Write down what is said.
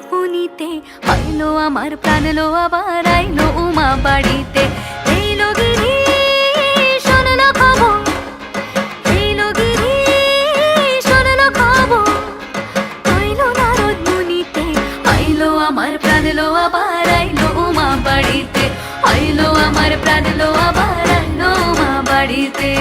নারদ মুনিতে, হইলো আমার প্রাণ লো আবার আইলো উমা বাড়িতে। এইলো গিরি শুনলো খবর, এইলো গিরি শুনলো খবর, হইলো নারদ মুনিতে, হইলো আমার প্রাণ লো আবার আইলো উমা বাড়িতে, হইলো আমার প্রাণ লো আবার আইলো উমা বাড়িতে।